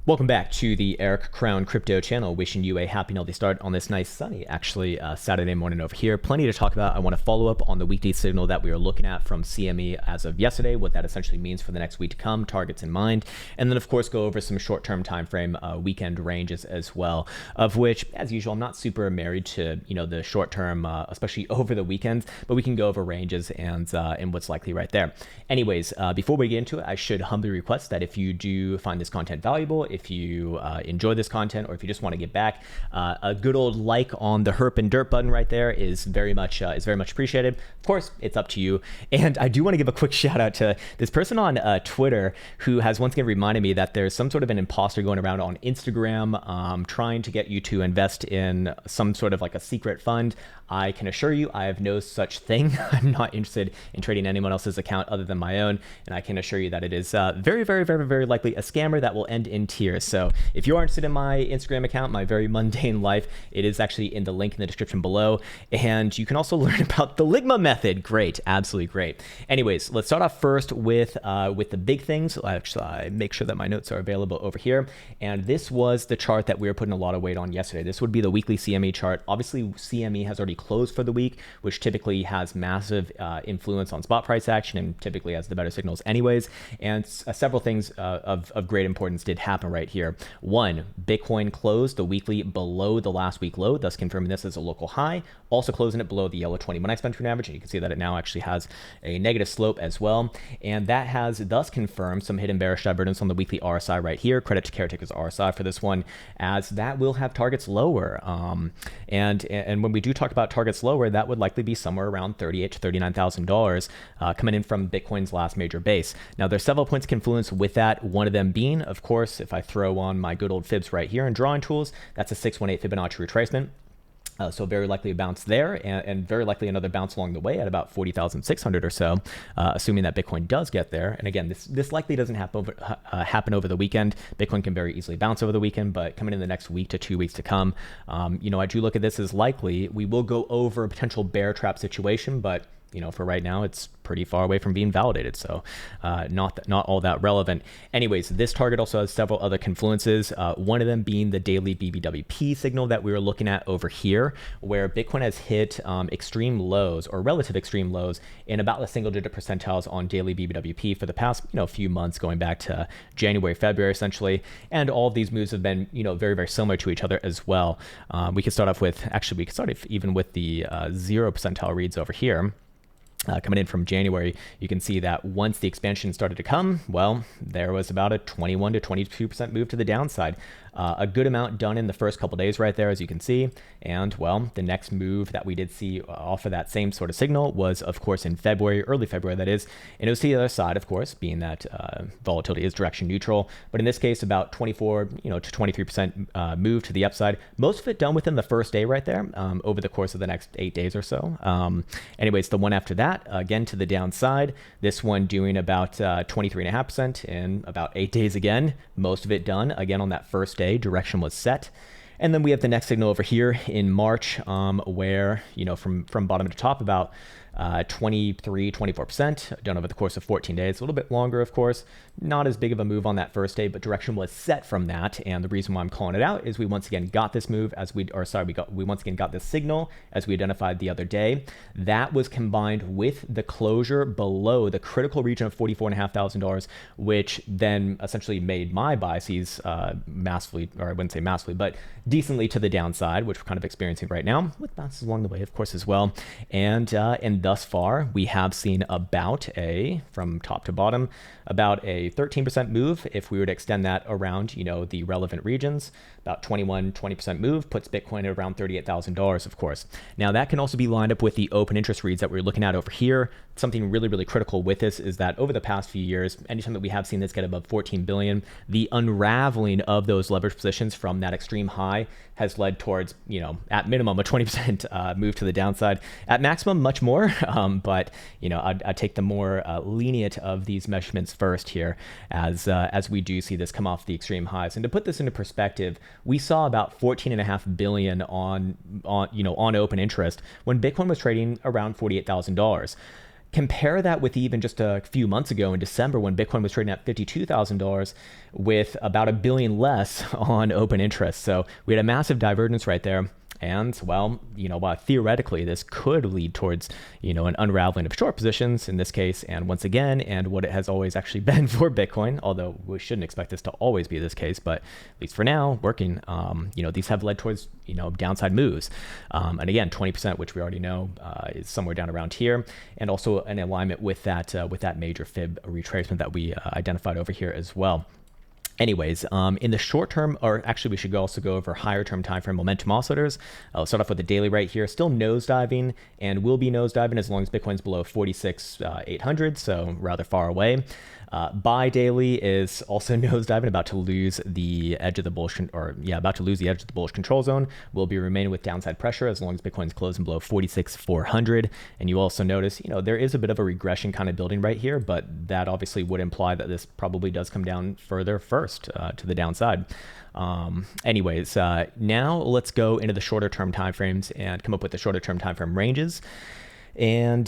Welcome back to the Eric Krown Crypto channel. Wishing you a happy and healthy start on this nice sunny, Saturday morning over here. Plenty to talk about. I want to follow up on the weekly signal that we are looking at from CME as of yesterday, what that essentially means for the next week to come, targets in mind, and then of course go over some short-term time frame weekend ranges as well. Of which, as usual, I'm not super married to the short-term, especially over the weekends, but we can go over ranges and what's likely right there. Anyways, before we get into it, I should humbly request that if you do find this content valuable, if you enjoy this content, or if you just want to get back, a good old like on the herp and dirt button right there is very much appreciated. Of course, it's up to you. And I do want to give a quick shout out to this person on Twitter who has once again reminded me that there's some sort of an imposter going around on Instagram trying to get you to invest in some sort of like a secret fund. I can assure you I have no such thing. I'm not interested in trading anyone else's account other than my own, and I can assure you that it is very, very, very, very likely a scammer that will end in tears. So if you are interested in my Instagram account, my very mundane life, it is actually in the link in the description below, and you can also learn about the Ligma method. Great, absolutely great. Anyways, let's start off first with the big things. Actually, I make sure that my notes are available over here, and this was the chart that we were putting a lot of weight on yesterday. This would be the weekly CME chart. Obviously, CME has already closed for the week, which typically has massive influence on spot price action and typically has the better signals anyways. And several things of great importance did happen right here. One, Bitcoin closed the weekly below the last week low, thus confirming this as a local high, also closing it below the yellow 20 exponential average, and you can see that it now actually has a negative slope as well. And that has thus confirmed some hidden bearish divergence on the weekly RSI right here. Credit to Caretaker's RSI for this one, as that will have targets lower. And when we do talk about targets lower, that would likely be somewhere around $38,000 to $39,000 coming in from Bitcoin's last major base. Now, there's several points of confluence with that. One of them being, of course, if I throw on my good old fibs right here in drawing tools, that's a 618 Fibonacci retracement. So very likely a bounce there, and very likely another bounce along the way at about 40,600 or so, assuming that Bitcoin does get there. And again, this likely doesn't happen over the weekend. Bitcoin can very easily bounce over the weekend, but coming in the next week to 2 weeks to come, I do look at this as likely we will go over a potential bear trap situation, but for right now, it's pretty far away from being validated, so not all that relevant. Anyways, this target also has several other confluences, one of them being the daily BBWP signal that we were looking at over here, where Bitcoin has hit extreme lows, or relative extreme lows, in about the single-digit percentiles on daily BBWP for the past few months, going back to January, February, essentially. And all of these moves have been very, very similar to each other as well. We could start off with, actually, we could start even with the 0 percentile reads over here. Coming in from January, you can see that once the expansion started to come, well, there was about a 21 to 22% move to the downside. A good amount done in the first couple days right there, as you can see. And well, the next move that we did see off of that same sort of signal was, of course, in February, early February, that is. And it was to the other side, of course, being that volatility is direction neutral. But in this case, about 24 to 23% move to the upside. Most of it done within the first day right there, over the course of the next 8 days or so. Anyways, the one after that, again to the downside. This one doing about 23.5% in about 8 days again. Most of it done again on that first day. Direction was set. And then we have the next signal over here in March, where from bottom to top about 24% done over the course of 14 days, a little bit longer, of course. Not as big of a move on that first day, but direction was set from that. And the reason why I'm calling it out is we once again got this move we once again got this signal as we identified the other day. That was combined with the closure below the critical region of $44,500, which then essentially made my biases massively, or I wouldn't say massively, but decently to the downside, which we're kind of experiencing right now, with bounces along the way, of course, as well. And thus far, we have seen about from top to bottom, about a 13% move. If we were to extend that around, the relevant regions, about 20% move puts Bitcoin at around $38,000, of course. Now, that can also be lined up with the open interest reads that we're looking at over here. Something really, really critical with this is that over the past few years, anytime that we have seen this get above 14 billion, the unraveling of those leverage positions from that extreme high has led towards, at minimum, a 20% move to the downside. At maximum, much more. But I'd take the more lenient of these measurements first here, as we do see this come off the extreme highs. And to put this into perspective, we saw about 14.5 billion on open interest when Bitcoin was trading around $48,000. Compare that with even just a few months ago in December when Bitcoin was trading at $52,000 with about $1 billion less on open interest. So we had a massive divergence right there. And well, theoretically, this could lead towards, an unraveling of short positions in this case. And once again, and what it has always actually been for Bitcoin, although we shouldn't expect this to always be this case, but at least for now, working, these have led towards, downside moves. And again, 20%, which we already know is somewhere down around here. And also an alignment with that major fib retracement that we identified over here as well. Anyways, in the short term, or actually we should also go over higher term time frame momentum oscillators. I'll start off with the daily right here, still nosediving and will be nosediving as long as Bitcoin's below 46,800, so rather far away. Buy daily is also nosediving, about to lose the edge of the bullish, control zone. Will be remaining with downside pressure as long as Bitcoin's closing below 46,400. And you also notice, there is a bit of a regression kind of building right here, but that obviously would imply that this probably does come down further first to the downside. Now let's go into the shorter term timeframes and come up with the shorter term timeframe ranges. And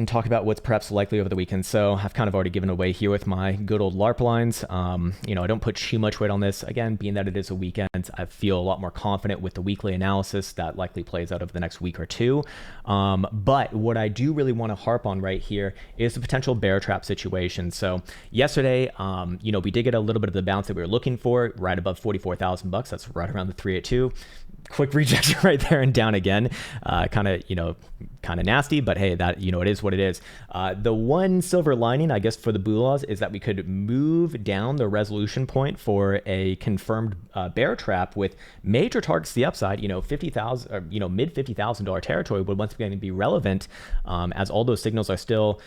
talk about what's perhaps likely over the weekend. So I've kind of already given away here with my good old LARP lines. I don't put too much weight on this. Again, being that it is a weekend, I feel a lot more confident with the weekly analysis that likely plays out over the next week or two. But what I do really want to harp on right here is the potential bear trap situation. So yesterday, we did get a little bit of the bounce that we were looking for, right above 44,000 bucks. That's right around the 382. Quick rejection right there and down again. Kind of nasty, but hey, that, it is what it is. The one silver lining, I guess, for the Boolaws is that we could move down the resolution point for a confirmed bear trap with major targets to the upside. 50,000 or, mid $50,000 territory would once again be relevant, as all those signals are still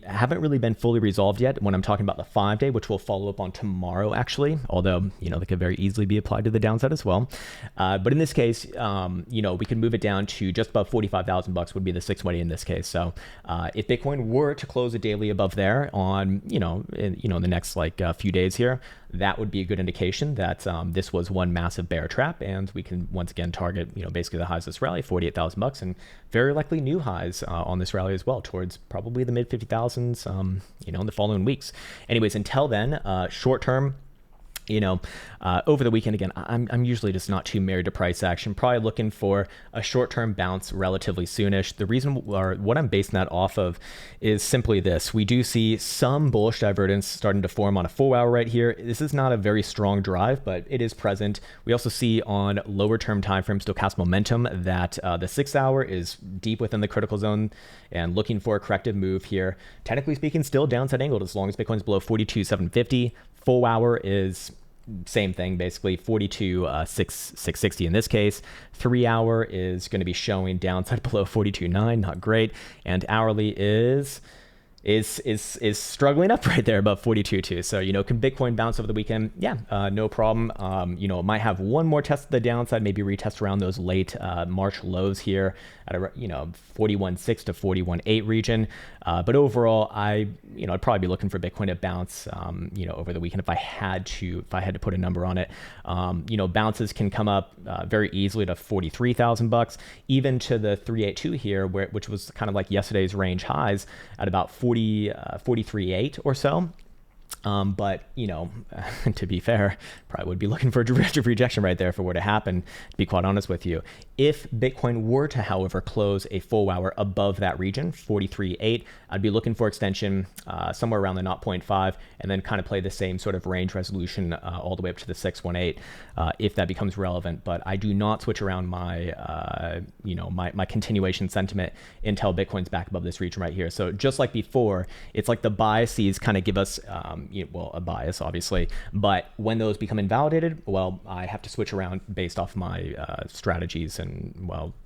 haven't really been fully resolved yet when I'm talking about the 5-day, which we'll follow up on tomorrow, actually, although, they could very easily be applied to the downside as well. But in this case, we can move it down to just above 45,000 bucks would be the 6-way in this case. So if Bitcoin were to close a daily above there on, in the next few days here, that would be a good indication that this was one massive bear trap, and we can once again target, basically the highs of this rally, 48,000 bucks, and very likely new highs on this rally as well, towards probably the mid 50,000s, in the following weeks. Anyways, until then, short term, over the weekend, again, I'm usually just not too married to price action, probably looking for a short-term bounce relatively soonish. The reason, or what I'm basing that off of, is simply this. We do see some bullish divergence starting to form on a 4-hour right here. This is not a very strong drive, but it is present. We also see on lower-term time frame stochastic momentum that the 6-hour is deep within the critical zone and looking for a corrective move here. Technically speaking, still downside angled as long as Bitcoin's below 42,750. 4-hour is same thing, basically 42,660 in this case. 3-hour is going to be showing downside below 42.9, not great. And hourly is struggling up right there above 42.2. So, can Bitcoin bounce over the weekend? Yeah, no problem. It might have one more test to the downside, maybe retest around those late March lows here at a 41.6 to 41.8 region. But overall, I'd probably be looking for Bitcoin to bounce, over the weekend if I had to put a number on it. Bounces can come up very easily to 43,000 bucks, even to the 382 here, which was kind of like yesterday's range highs at about 43.8 or so. But, to be fair, probably would be looking for a directive rejection right there if it were to happen, to be quite honest with you. If Bitcoin were to, however, close a full hour above that region, 43.8, I'd be looking for extension somewhere around the 0.5 and then kind of play the same sort of range resolution all the way up to the 618 if that becomes relevant. But I do not switch around my, my continuation sentiment until Bitcoin's back above this region right here. So just like before, it's like the biases kind of give us a bias, obviously, but when those become invalidated, well, I have to switch around based off my strategies and,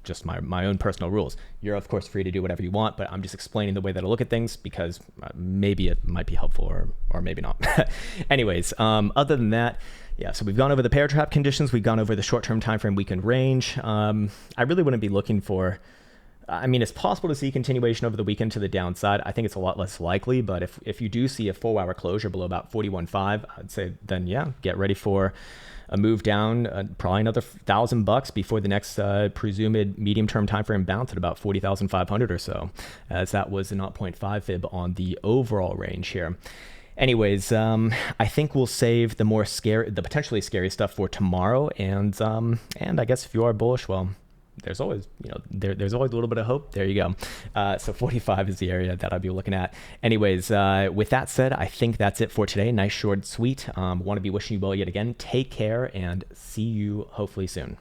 just my own personal rules. You're, of course, free to do whatever you want, but I'm just explaining the way that I look at things because maybe it might be helpful or maybe not. Anyways, other than that, yeah, so we've gone over the bear trap conditions. We've gone over the short-term time frame weekend range. I really wouldn't be looking for I mean, it's possible to see continuation over the weekend to the downside. I think it's a lot less likely, but if you do see a 4-hour closure below about 41.5, I'd say then yeah, get ready for a move down, probably another $1,000 before the next presumed medium-term time frame bounce at about 40,500 or so, as that was a 0.5 fib on the overall range here. Anyways, I think we'll save the potentially scary stuff for tomorrow, and I guess if you are bullish, well, there's always, there's always a little bit of hope. There you go. So 45 is the area that I'll be looking at. Anyways, with that said, I think that's it for today. Nice, short, sweet. Want to be wishing you well yet again. Take care and see you hopefully soon.